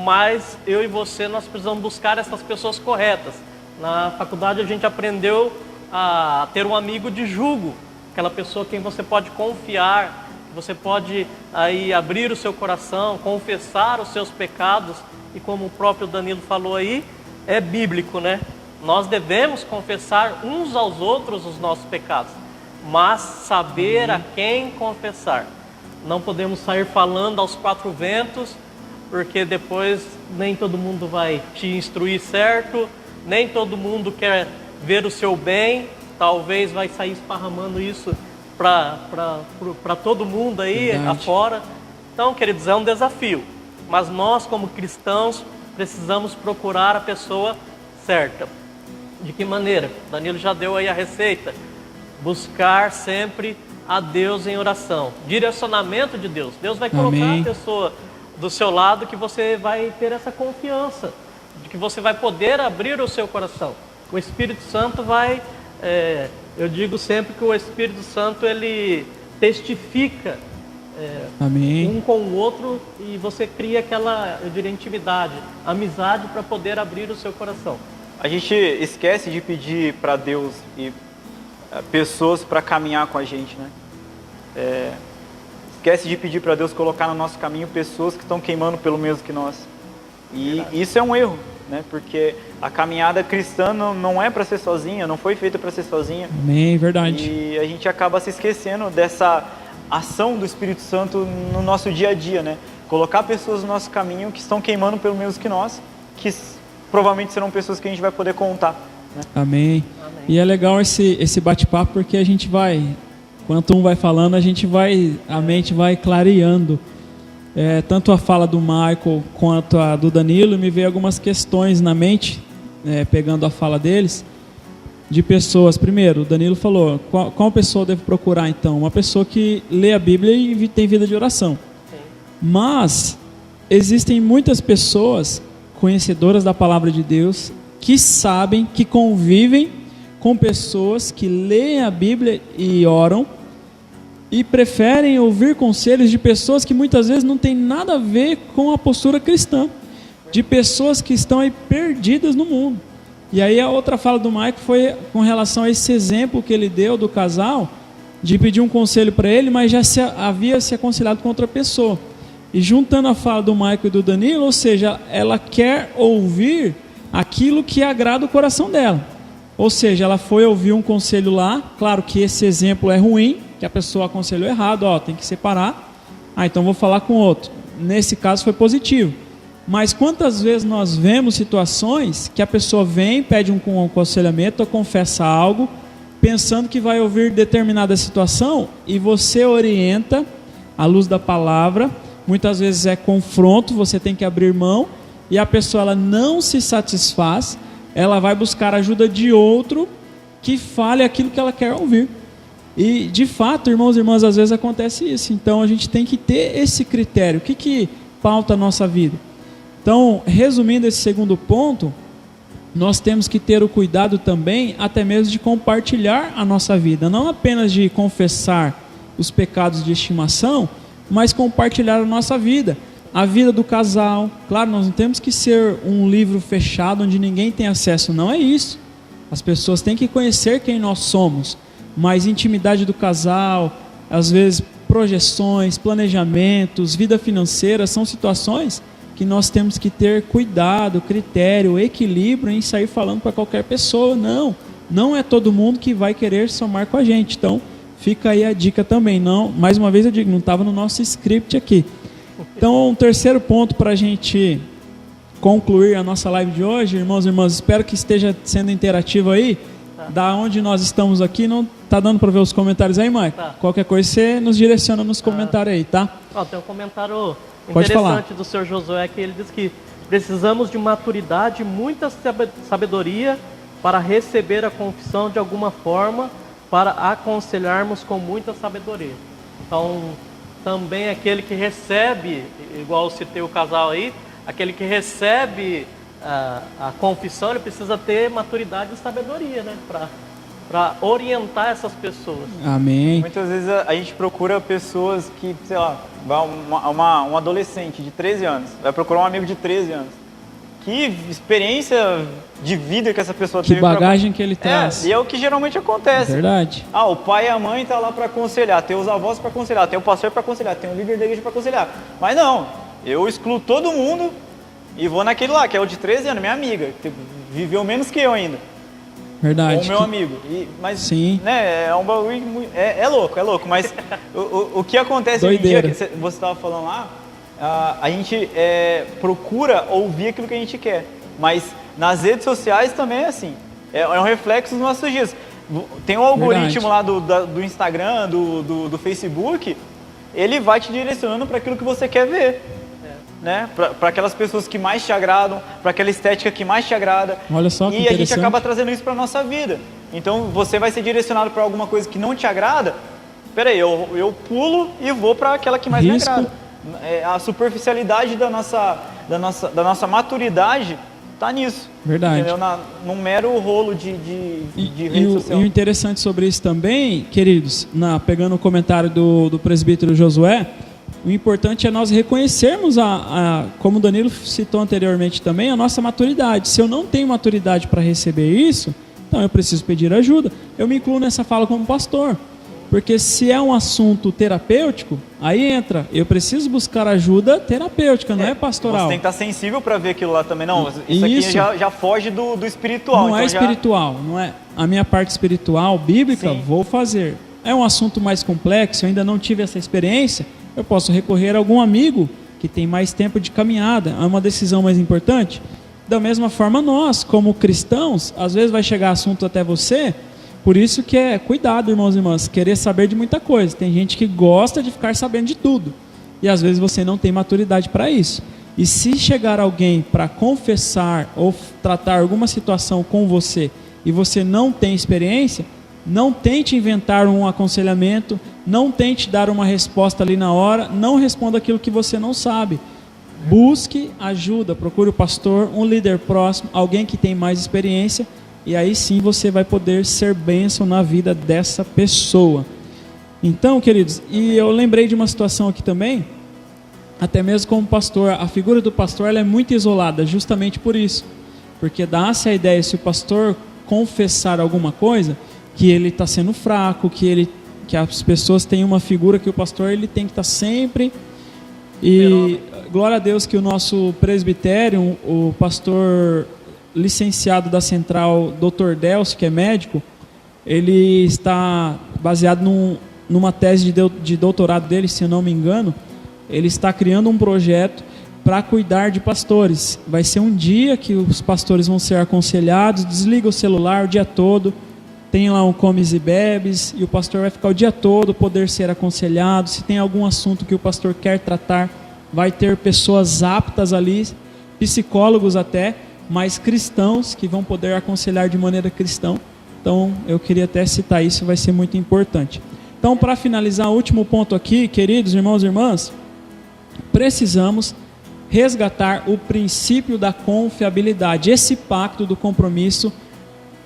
mas eu e você, nós precisamos buscar essas pessoas corretas. Na faculdade a gente aprendeu a ter um amigo de jugo, aquela pessoa quem você pode confiar, você pode aí abrir o seu coração, confessar os seus pecados, e como o próprio Danilo falou aí, é bíblico, né? Nós devemos confessar uns aos outros os nossos pecados, mas saber a quem confessar. Não podemos sair falando aos quatro ventos, porque depois nem todo mundo vai te instruir certo, nem todo mundo quer ver o seu bem, talvez vai sair esparramando isso para todo mundo aí afora. Então, queridos, é um desafio, mas nós como cristãos precisamos procurar a pessoa certa. De que maneira? Danilo já deu aí a receita. Buscar sempre a Deus em oração. Direcionamento de Deus. Deus vai colocar a pessoa do seu lado que você vai ter essa confiança, de que você vai poder abrir o seu coração. O Espírito Santo vai... eu digo sempre que o Espírito Santo, ele testifica um com o outro, e você cria aquela, eu diria, intimidade, amizade para poder abrir o seu coração. A gente esquece de pedir para Deus e pessoas para caminhar com a gente, né? Esquece de pedir para Deus colocar no nosso caminho pessoas que estão queimando pelo mesmo que nós. E isso é um erro, né? Porque a caminhada cristã não é para ser sozinha, não foi feita para ser sozinha. Amém, verdade. E a gente acaba se esquecendo dessa ação do Espírito Santo no nosso dia a dia, né? Colocar pessoas no nosso caminho que estão queimando pelo mesmo que nós, que provavelmente serão pessoas que a gente vai poder contar, né? Amém. E é legal esse bate-papo, porque a gente vai, enquanto um vai falando, a mente vai clareando. Tanto a fala do Michael quanto a do Danilo, me veio algumas questões na mente, pegando a fala deles, de pessoas. Primeiro, o Danilo falou, qual pessoa devo procurar então? Uma pessoa que lê a Bíblia e tem vida de oração. Sim. Mas existem muitas pessoas conhecedoras da palavra de Deus, que sabem, que convivem com pessoas que leem a Bíblia e oram, e preferem ouvir conselhos de pessoas que muitas vezes não tem nada a ver com a postura cristã, de pessoas que estão aí perdidas no mundo. E aí a outra fala do Maico foi com relação a esse exemplo que ele deu do casal, de pedir um conselho para ele, mas já havia se aconselhado com outra pessoa. E juntando a fala do Maico e do Danilo, ou seja, ela quer ouvir aquilo que agrada o coração dela. Ou seja, ela foi ouvir um conselho lá, claro que esse exemplo é ruim, que a pessoa aconselhou errado, tem que separar. Então vou falar com outro. Nesse caso foi positivo. Mas quantas vezes nós vemos situações que a pessoa vem, pede um aconselhamento ou confessa algo, pensando que vai ouvir determinada situação, e você orienta à luz da palavra. Muitas vezes é confronto, você tem que abrir mão, e a pessoa ela não se satisfaz, ela vai buscar ajuda de outro que fale aquilo que ela quer ouvir. E de fato, irmãos e irmãs, às vezes acontece isso. Então a gente tem que ter esse critério. O que pauta a nossa vida? Então, resumindo esse segundo ponto, nós temos que ter o cuidado também, até mesmo de compartilhar a nossa vida, não apenas de confessar os pecados de estimação, mas compartilhar a nossa vida, a vida do casal. Claro, nós não temos que ser um livro fechado onde ninguém tem acesso, não é isso. As pessoas têm que conhecer quem nós somos, mas intimidade do casal, às vezes projeções, planejamentos, vida financeira, são situações que nós temos que ter cuidado, critério, equilíbrio em sair falando para qualquer pessoa. Não é todo mundo que vai querer somar com a gente. Então, fica aí a dica também. Não, mais uma vez eu digo, não estava no nosso script aqui. Então, um terceiro ponto para a gente concluir a nossa live de hoje, irmãos e irmãs, espero que esteja sendo interativo aí. Da onde nós estamos aqui, não tá dando para ver os comentários aí, Mike? Tá. Qualquer coisa você nos direciona nos comentários aí, tá? Tem um comentário Pode interessante falar. do Sr. Josué, que ele diz que precisamos de maturidade e muita sabedoria para receber a confissão de alguma forma, para aconselharmos com muita sabedoria. Então, também aquele que recebe, igual eu citei o casal aí, aquele que recebe a confissão, ele precisa ter maturidade e sabedoria, né? Para orientar essas pessoas. Amém. Muitas vezes a gente procura pessoas que, sei lá, um adolescente de 13 anos, vai procurar um amigo de 13 anos. Que experiência de vida que essa pessoa Que teve. bagagem que ele traz. E é o que geralmente acontece. Verdade. O pai e a mãe tá lá para aconselhar, tem os avós para aconselhar, tem o pastor para aconselhar, tem o líder da igreja para aconselhar. Mas não, eu excluo todo mundo e vou naquele lá, que é o de 13 anos, minha amiga, que viveu menos que eu ainda. Verdade. Ou o meu amigo. Mas, Sim. né, é um bagulho muito... É louco, mas o que acontece Doideira. hoje em dia, que você estava falando lá, a gente procura ouvir aquilo que a gente quer, mas nas redes sociais também é assim, é um reflexo dos nossos dias. Tem um algoritmo lá do Instagram, do Facebook, ele vai te direcionando para aquilo que você quer ver. Né? Para aquelas pessoas que mais te agradam, para aquela estética que mais te agrada. Olha só que e a gente acaba trazendo isso para nossa vida. Então você vai ser direcionado para alguma coisa que não te agrada. Peraí, eu pulo e vou para aquela que mais me agrada. A superficialidade da nossa maturidade está nisso. Verdade. Entendeu? Num mero rolo de rede social. E o interessante sobre isso também, queridos, pegando o comentário do presbítero Josué, o importante é nós reconhecermos, como o Danilo citou anteriormente também, a nossa maturidade. Se eu não tenho maturidade para receber isso, então eu preciso pedir ajuda. Eu me incluo nessa fala como pastor, porque se é um assunto terapêutico, aí entra, eu preciso buscar ajuda terapêutica, não é pastoral. Você tem que estar sensível para ver aquilo lá também. Não, isso aqui já foge do espiritual. Não então é espiritual, não é a minha parte espiritual, bíblica, sim, vou fazer. É um assunto mais complexo, eu ainda não tive essa experiência, eu posso recorrer a algum amigo que tem mais tempo de caminhada, é uma decisão mais importante. Da mesma forma nós, como cristãos, às vezes vai chegar assunto até você, por isso que cuidado, irmãos e irmãs, querer saber de muita coisa. Tem gente que gosta de ficar sabendo de tudo, e às vezes você não tem maturidade para isso. E se chegar alguém para confessar ou tratar alguma situação com você, e você não tem experiência, não tente inventar um aconselhamento, não tente dar uma resposta ali na hora, não responda aquilo que você não sabe. Busque ajuda, procure o pastor, um líder próximo, alguém que tem mais experiência, e aí sim você vai poder ser bênção na vida dessa pessoa. Então, queridos, e eu lembrei de uma situação aqui também, até mesmo como pastor, a figura do pastor ela é muito isolada, justamente por isso, porque dá-se a ideia, se o pastor confessar alguma coisa, que ele está sendo fraco, que as pessoas têm uma figura que o pastor ele tem que estar sempre. E glória a Deus que o nosso presbitério, o pastor licenciado da Central, Dr. Delcio, que é médico, ele está baseado numa tese de doutorado dele, se eu não me engano, ele está criando um projeto para cuidar de pastores. Vai ser um dia que os pastores vão ser aconselhados, desliga o celular o dia todo, tem lá um comes e bebes, e o pastor vai ficar o dia todo, poder ser aconselhado. Se tem algum assunto que o pastor quer tratar, vai ter pessoas aptas ali, psicólogos até, mas cristãos que vão poder aconselhar de maneira cristã. Então, eu queria até citar isso, vai ser muito importante. Então, para finalizar, o último ponto aqui, queridos irmãos e irmãs, precisamos resgatar o princípio da confiabilidade, esse pacto do compromisso.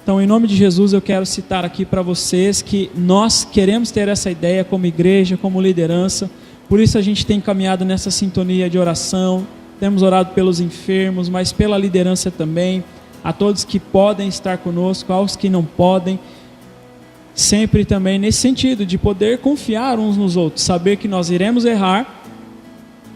Então, em nome de Jesus, eu quero citar aqui para vocês que nós queremos ter essa ideia como igreja, como liderança, Por isso a gente tem caminhado nessa sintonia de oração, temos orado pelos enfermos, mas pela liderança também, a todos que podem estar conosco, aos que não podem, sempre também nesse sentido de poder confiar uns nos outros, saber que nós iremos errar,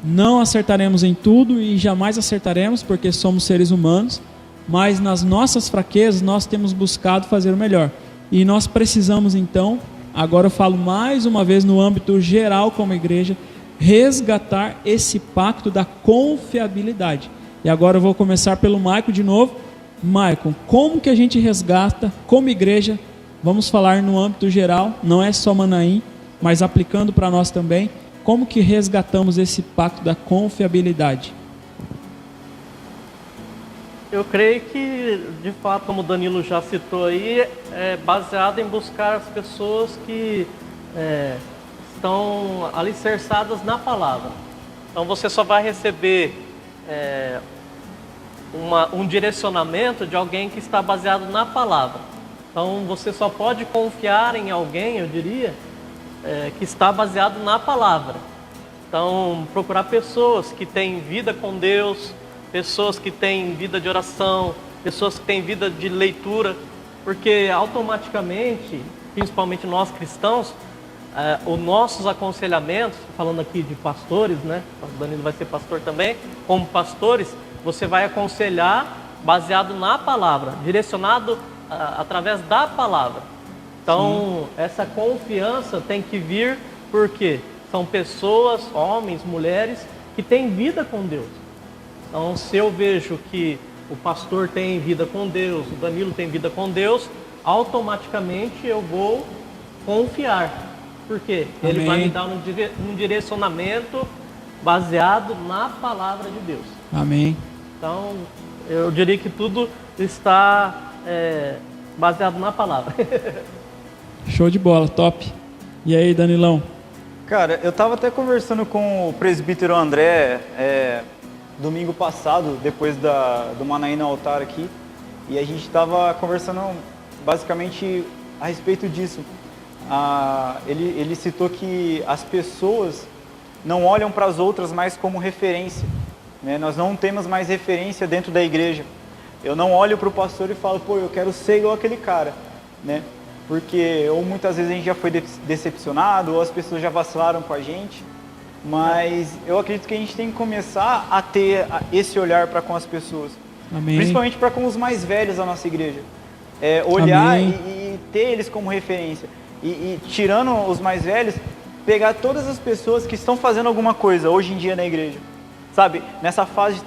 não acertaremos em tudo e jamais acertaremos porque somos seres humanos, mas nas nossas fraquezas nós temos buscado fazer o melhor. E nós precisamos então, agora eu falo mais uma vez no âmbito geral como igreja, resgatar esse pacto da confiabilidade. E agora eu vou começar pelo Maicon de novo. Maicon, como que a gente resgata como igreja? Vamos falar no âmbito geral, não é só Manaim, mas aplicando para nós também. Como que resgatamos esse pacto da confiabilidade? Eu creio que, de fato, como o Danilo já citou aí, é baseado em buscar as pessoas que estão alicerçadas na palavra. Então você só vai receber um direcionamento de alguém que está baseado na palavra. Então você só pode confiar em alguém, eu diria, que está baseado na palavra. Então procurar pessoas que têm vida com Deus, pessoas que têm vida de oração, pessoas que têm vida de leitura, porque automaticamente, principalmente nós cristãos, os nossos aconselhamentos, falando aqui de pastores, né? O Danilo vai ser pastor também, como pastores, você vai aconselhar baseado na palavra, direcionado através da palavra. Então, essa confiança tem que vir porque são pessoas, homens, mulheres, que têm vida com Deus. Então, se eu vejo que o pastor tem vida com Deus, o Danilo tem vida com Deus, automaticamente eu vou confiar. Por quê? Ele vai me dar um direcionamento baseado na palavra de Deus. Amém. Então, eu diria que tudo está baseado na palavra. Show de bola, top. E aí, Danilão? Cara, eu estava até conversando com o presbítero André domingo passado, depois do Manaim no altar aqui, e a gente estava conversando basicamente a respeito disso. Ele citou que as pessoas não olham para as outras mais como referência, né? Nós não temos mais referência dentro da igreja. Eu não olho para o pastor e falo, pô, eu quero ser igual aquele cara, né? Porque ou muitas vezes a gente já foi decepcionado, ou as pessoas já vacilaram com a gente, mas eu acredito que a gente tem que começar a ter esse olhar para com as pessoas. Amém. Principalmente para com os mais velhos da nossa igreja. Olhar e ter eles como referência. E tirando os mais velhos, pegar todas as pessoas que estão fazendo alguma coisa hoje em dia na igreja. Sabe, nessa fase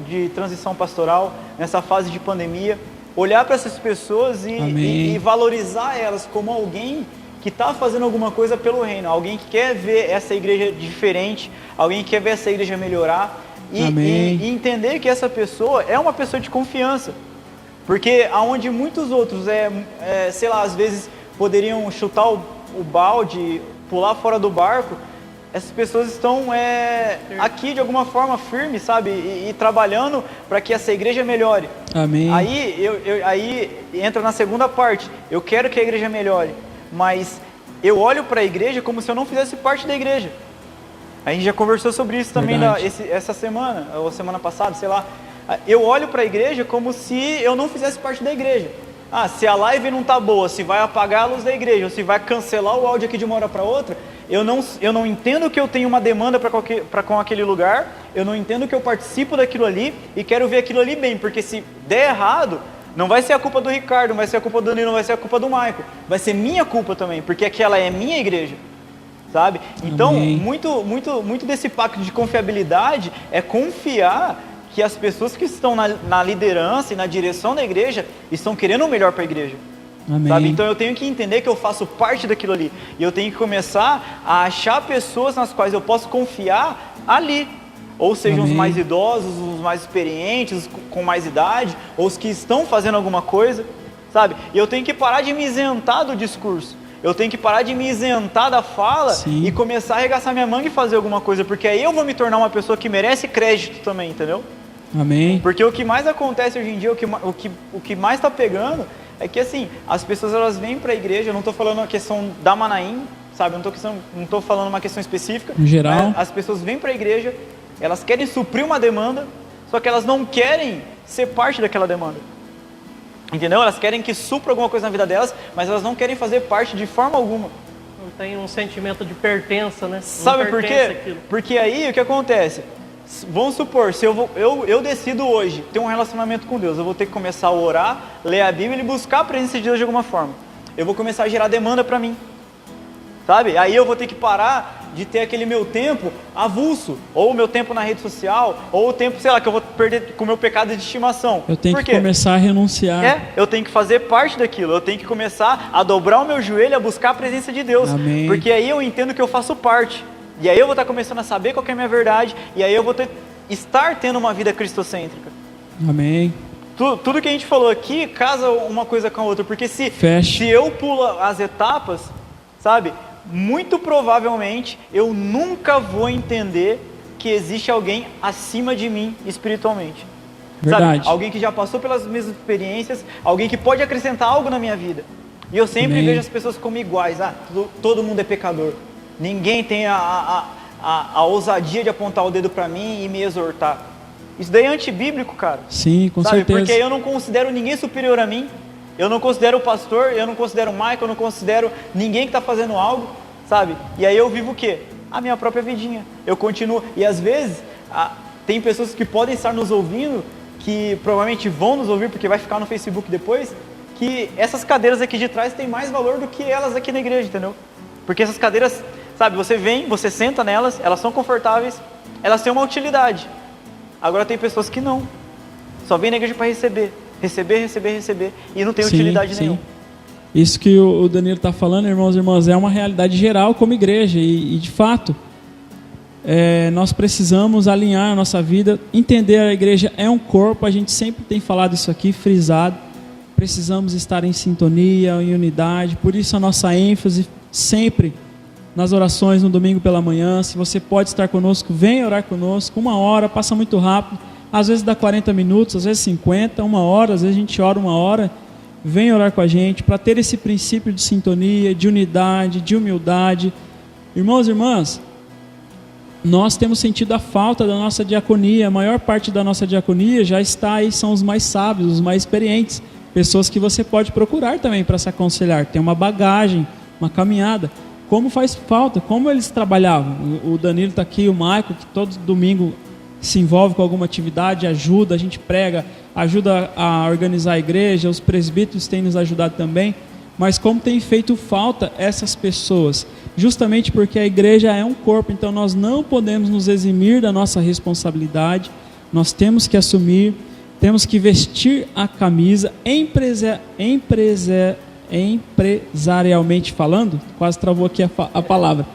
de transição pastoral, nessa fase de pandemia, olhar para essas pessoas e valorizar elas como alguém que está fazendo alguma coisa pelo reino, alguém que quer ver essa igreja diferente, alguém que quer ver essa igreja melhorar e entender que essa pessoa é uma pessoa de confiança. Porque aonde muitos outros, sei lá, às vezes poderiam chutar o balde, pular fora do barco, essas pessoas estão aqui de alguma forma firmes, sabe? E trabalhando para que essa igreja melhore. Amém. Aí entra na segunda parte. Eu quero que a igreja melhore, mas eu olho para a igreja como se eu não fizesse parte da igreja. A gente já conversou sobre isso também essa semana, ou semana passada, sei lá. Eu olho para a igreja como se eu não fizesse parte da igreja. Se a live não tá boa, se vai apagar a luz da igreja, ou se vai cancelar o áudio aqui de uma hora para outra, eu não entendo que eu tenho uma demanda para com aquele lugar, eu não entendo que eu participo daquilo ali e quero ver aquilo ali bem, porque se der errado, não vai ser a culpa do Ricardo, não vai ser a culpa do Danilo, não vai ser a culpa do Maicon, vai ser minha culpa também, porque aquela é minha igreja, sabe? Então, muito desse pacto de confiabilidade é confiar que as pessoas que estão na liderança e na direção da igreja estão querendo o melhor para a igreja. Sabe? Então eu tenho que entender que eu faço parte daquilo ali. E eu tenho que começar a achar pessoas nas quais eu posso confiar ali. Ou sejam os mais idosos, os mais experientes, os com mais idade, ou os que estão fazendo alguma coisa. Sabe? E eu tenho que parar de me isentar do discurso. Eu tenho que parar de me isentar da fala e começar a arregaçar minha manga e fazer alguma coisa. Porque aí eu vou me tornar uma pessoa que merece crédito também, entendeu? Amém. Porque o que mais acontece hoje em dia, o que mais está pegando, é que assim, as pessoas elas vêm para a igreja, eu não estou falando a questão da Manaim, sabe? Não estou falando uma questão específica. Em geral. As pessoas vêm para a igreja, elas querem suprir uma demanda, só que elas não querem ser parte daquela demanda. Entendeu? Elas querem que supra alguma coisa na vida delas, mas elas não querem fazer parte de forma alguma. Não tem um sentimento de pertença, né? Sabe por quê? Porque aí o que acontece? Vamos supor, se eu decido hoje ter um relacionamento com Deus, eu vou ter que começar a orar, ler a Bíblia e buscar a presença de Deus de alguma forma. Eu vou começar a gerar demanda para mim. Sabe? Aí eu vou ter que parar de ter aquele meu tempo avulso, ou o meu tempo na rede social, ou o tempo, sei lá, que eu vou perder com o meu pecado de estimação. Eu tenho que começar a renunciar. Eu tenho que fazer parte daquilo, eu tenho que começar a dobrar o meu joelho, a buscar a presença de Deus. Amém. Porque aí eu entendo que eu faço parte. E aí eu vou estar começando a saber qual que é a minha verdade, e aí eu vou estar tendo uma vida cristocêntrica. Amém. Tudo que a gente falou aqui casa uma coisa com a outra, porque se eu pulo as etapas, sabe, muito provavelmente eu nunca vou entender que existe alguém acima de mim espiritualmente. Verdade. Sabe? Alguém que já passou pelas mesmas experiências, alguém que pode acrescentar algo na minha vida. E eu sempre vejo as pessoas como iguais. Todo mundo é pecador. Ninguém tem a ousadia de apontar o dedo para mim e me exortar. Isso daí é antibíblico, cara. Sim, com certeza. Porque eu não considero ninguém superior a mim. Eu não considero o pastor, eu não considero o Michael, eu não considero ninguém que está fazendo algo, sabe? E aí eu vivo o quê? A minha própria vidinha. Eu continuo. E às vezes, tem pessoas que podem estar nos ouvindo, que provavelmente vão nos ouvir, porque vai ficar no Facebook depois, que essas cadeiras aqui de trás têm mais valor do que elas aqui na igreja, entendeu? Porque essas cadeiras, sabe, você vem, você senta nelas, elas são confortáveis, elas têm uma utilidade. Agora tem pessoas que não. Só vem na igreja para receber, e não tem utilidade nenhuma. Isso que o Danilo está falando, irmãos e irmãs, é uma realidade geral como igreja, e de fato, nós precisamos alinhar a nossa vida, entender a igreja é um corpo, a gente sempre tem falado isso aqui, frisado, precisamos estar em sintonia, em unidade, por isso a nossa ênfase sempre nas orações no domingo pela manhã. Se você pode estar conosco, venha orar conosco, 1 hora, passa muito rápido, às vezes dá 40 minutos, às vezes 50, 1 hora, às vezes a gente ora 1 hora, vem orar com a gente, para ter esse princípio de sintonia, de unidade, de humildade. Irmãos e irmãs, nós temos sentido a falta da nossa diaconia, a maior parte da nossa diaconia já está aí, são os mais sábios, os mais experientes, pessoas que você pode procurar também para se aconselhar, tem uma bagagem, uma caminhada. Como faz falta, como eles trabalhavam. O Danilo está aqui, o Michael, que todo domingo se envolve com alguma atividade, ajuda, a gente prega, ajuda a organizar a igreja, os presbíteros têm nos ajudado também, mas como tem feito falta essas pessoas, justamente porque a igreja é um corpo, então nós não podemos nos eximir da nossa responsabilidade, nós temos que assumir, temos que vestir a camisa, empresarialmente falando, quase travou aqui a palavra,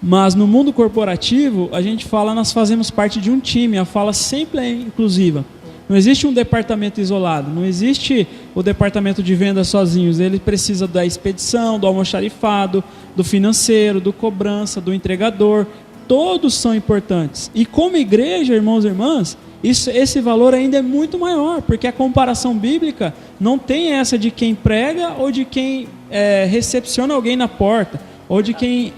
mas no mundo corporativo a gente fala, nós fazemos parte de um time, a fala sempre é inclusiva, não existe um departamento isolado, não existe o departamento de vendas sozinhos, ele precisa da expedição, do almoxarifado, do financeiro, do cobrança, do entregador, todos são importantes, e como igreja, irmãos e irmãs, esse valor ainda é muito maior, porque a comparação bíblica não tem essa de quem prega ou de quem recepciona alguém na porta, ou de quem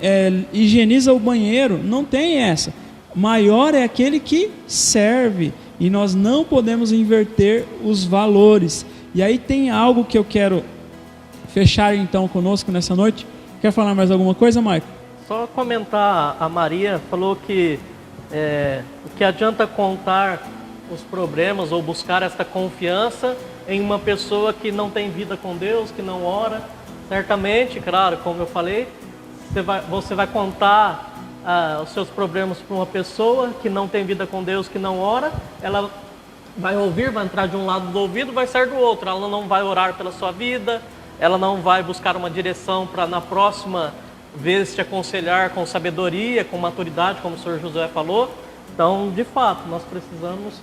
higieniza o banheiro, não tem essa. Maior é aquele que serve, e nós não podemos inverter os valores. E aí tem algo que eu quero fechar então conosco nessa noite. Quer falar mais alguma coisa, Maico? Só comentar, a Maria falou que o que adianta contar os problemas ou buscar esta confiança em uma pessoa que não tem vida com Deus, que não ora. Certamente, claro, como eu falei, você vai contar os seus problemas para uma pessoa que não tem vida com Deus, que não ora, ela vai ouvir, vai entrar de um lado do ouvido, vai sair do outro, ela não vai orar pela sua vida, ela não vai buscar uma direção para na próxima vez te aconselhar com sabedoria, com maturidade, como o Senhor Josué falou. Então, de fato, nós precisamos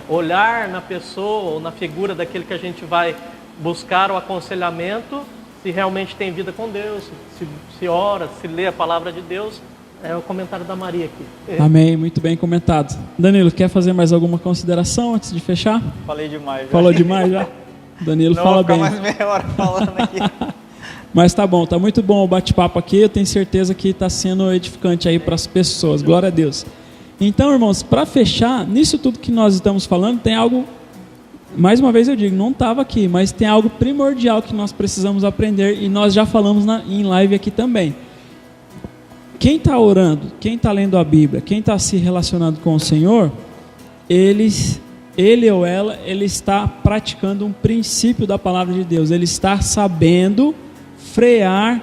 olhar na pessoa ou na figura daquele que a gente vai buscar o aconselhamento, se realmente tem vida com Deus, se ora, se lê a palavra de Deus. É o comentário da Maria aqui. Amém, muito bem comentado. Danilo, quer fazer mais alguma consideração antes de fechar? Falei demais. Já. Falou demais já? Danilo não fala bem. Não, vou ficar mais meia hora falando aqui. Mas tá bom, tá muito bom o bate-papo aqui. Eu tenho certeza que está sendo edificante aí para as pessoas. Glória a Deus. Então, irmãos, para fechar, nisso tudo que nós estamos falando, tem algo, mais uma vez eu digo, não estava aqui, mas tem algo primordial que nós precisamos aprender e nós já falamos em live aqui também. Quem está orando, quem está lendo a Bíblia, quem está se relacionando com o Senhor, ele ou ela, ele está praticando um princípio da palavra de Deus. Ele está sabendo frear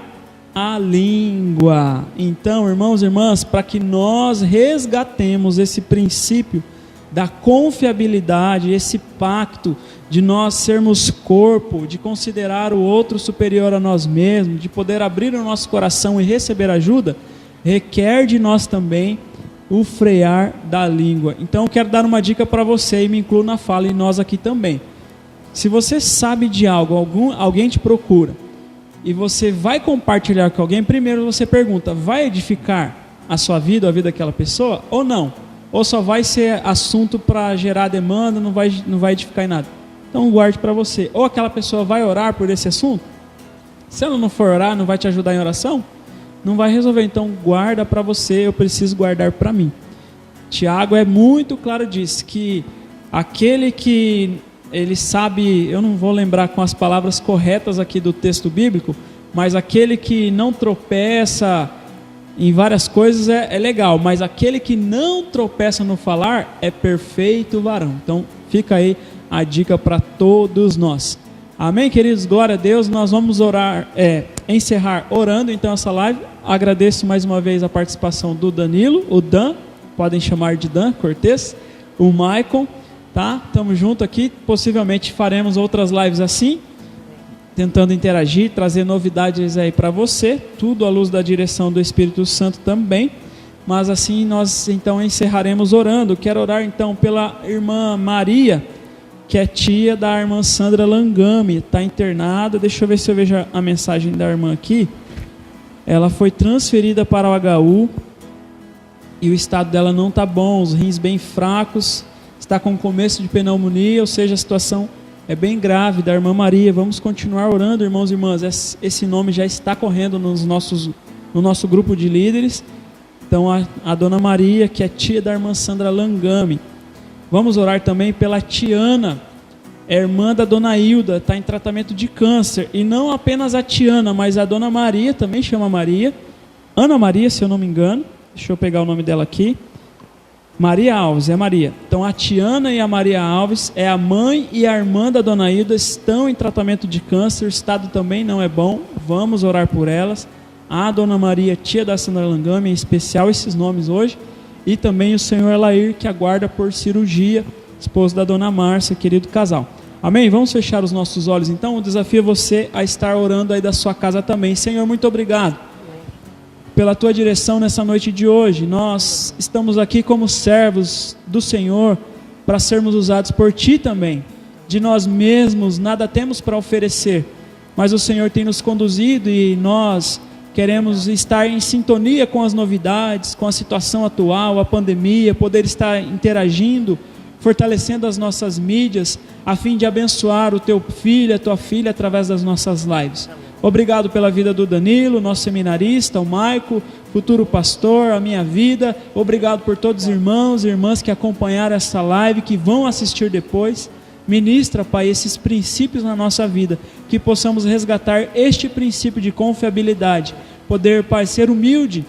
a língua. Então, irmãos e irmãs, para que nós resgatemos esse princípio da confiabilidade, esse pacto de nós sermos corpo, de considerar o outro superior a nós mesmos, de poder abrir o nosso coração e receber ajuda, requer de nós também o frear da língua. Então eu quero dar uma dica para você e me incluo na fala e nós aqui também. Se você sabe de algo, alguém te procura e você vai compartilhar com alguém, primeiro você pergunta, vai edificar a sua vida, a vida daquela pessoa ou não? Ou só vai ser assunto para gerar demanda, não vai edificar em nada? Então guarde para você. Ou aquela pessoa vai orar por esse assunto? Se ela não for orar, não vai te ajudar em oração? Não vai resolver, então guarda para você, eu preciso guardar para mim. Tiago é muito claro disso, que aquele que ele sabe, eu não vou lembrar com as palavras corretas aqui do texto bíblico, mas aquele que não tropeça em várias coisas é legal, mas aquele que não tropeça no falar é perfeito varão. Então fica aí a dica para todos nós. Amém, queridos? Glória a Deus. Nós vamos encerrar orando então essa live. Agradeço mais uma vez a participação do Danilo, o Dan, podem chamar de Dan Cortez, o Maicon, tá? Estamos juntos aqui, possivelmente faremos outras lives assim, tentando interagir, trazer novidades aí para você, tudo à luz da direção do Espírito Santo também, mas assim nós então encerraremos orando. Quero orar então pela irmã Maria, que é tia da irmã Sandra Langami, está internada. Deixa eu ver se eu vejo a mensagem da irmã aqui. Ela foi transferida para o HU e o estado dela não está bom, os rins bem fracos, está com começo de pneumonia, ou seja, a situação é bem grave da irmã Maria. Vamos continuar orando, irmãos e irmãs. Esse nome já está correndo no nosso grupo de líderes. Então a dona Maria, que é tia da irmã Sandra Langami. Vamos orar também pela Tiana, irmã da dona Hilda, está em tratamento de câncer. E não apenas a Tiana, mas a dona Maria, também chama Maria, Ana Maria, se eu não me engano. Deixa eu pegar o nome dela aqui. Maria Alves, é Maria. Então a Tiana e a Maria Alves, é a mãe e a irmã da dona Hilda, estão em tratamento de câncer. O estado também não é bom. Vamos orar por elas. A dona Maria, tia da Sandra Langami, em especial esses nomes hoje. E também o senhor Elair, que aguarda por cirurgia, esposo da dona Márcia, querido casal. Amém? Vamos fechar os nossos olhos então. O desafio é você a estar orando aí da sua casa também. Senhor, muito obrigado pela tua direção nessa noite de hoje. Nós estamos aqui como servos do Senhor para sermos usados por ti também. De nós mesmos nada temos para oferecer, mas o Senhor tem nos conduzido e nós queremos estar em sintonia com as novidades, com a situação atual, a pandemia, poder estar interagindo, fortalecendo as nossas mídias, a fim de abençoar o teu filho, a tua filha, através das nossas lives. Obrigado pela vida do Danilo, nosso seminarista, o Maico, futuro pastor, a minha vida. Obrigado por todos os irmãos e irmãs que acompanharam essa live, que vão assistir depois. Ministra, Pai, esses princípios na nossa vida, que possamos resgatar este princípio de confiabilidade, poder, Pai, ser humilde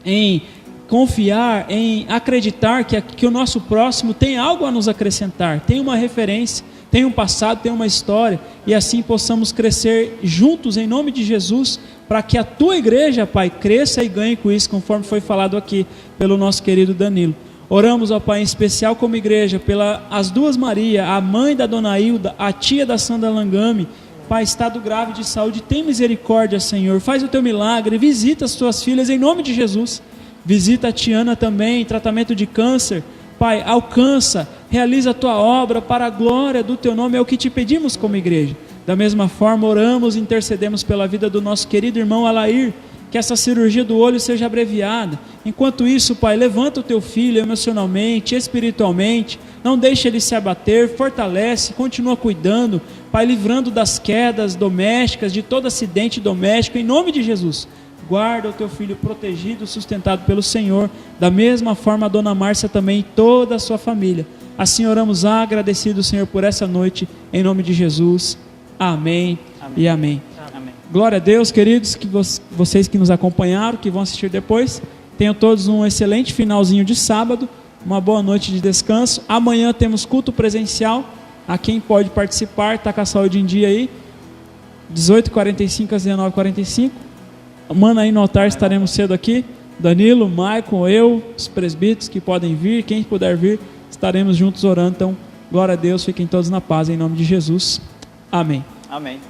em confiar, em acreditar que o nosso próximo tem algo a nos acrescentar, tem uma referência, tem um passado, tem uma história, e assim possamos crescer juntos em nome de Jesus, para que a tua igreja, Pai, cresça e ganhe com isso, conforme foi falado aqui pelo nosso querido Danilo. Oramos, ó Pai, em especial como igreja, pelas duas Maria, a mãe da dona Hilda, a tia da Sandra Langami. Pai, estado grave de saúde, tem misericórdia, Senhor, faz o teu milagre, visita as tuas filhas em nome de Jesus. Visita a Tiana também, em tratamento de câncer. Pai, alcança, realiza a tua obra para a glória do teu nome, é o que te pedimos como igreja. Da mesma forma, oramos e intercedemos pela vida do nosso querido irmão Alair, que essa cirurgia do olho seja abreviada. Enquanto isso, Pai, levanta o teu filho emocionalmente, espiritualmente, não deixa ele se abater, fortalece, continua cuidando, Pai, livrando das quedas domésticas, de todo acidente doméstico, em nome de Jesus. Guarda o teu filho protegido, sustentado pelo Senhor, da mesma forma a dona Márcia também e toda a sua família. Assim oramos agradecidos, Senhor, por essa noite, em nome de Jesus. Amém, amém. E amém. Amém. Glória a Deus, queridos, que vocês que nos acompanharam, que vão assistir depois, tenham todos um excelente finalzinho de sábado, uma boa noite de descanso. Amanhã temos culto presencial, a quem pode participar, está com a saúde em dia aí, 18h45 às 19h45. Mano, aí no altar estaremos cedo aqui, Danilo, Maicon, eu, os presbíteros que podem vir, quem puder vir, estaremos juntos orando. Então, glória a Deus, fiquem todos na paz, em nome de Jesus. Amém. Amém.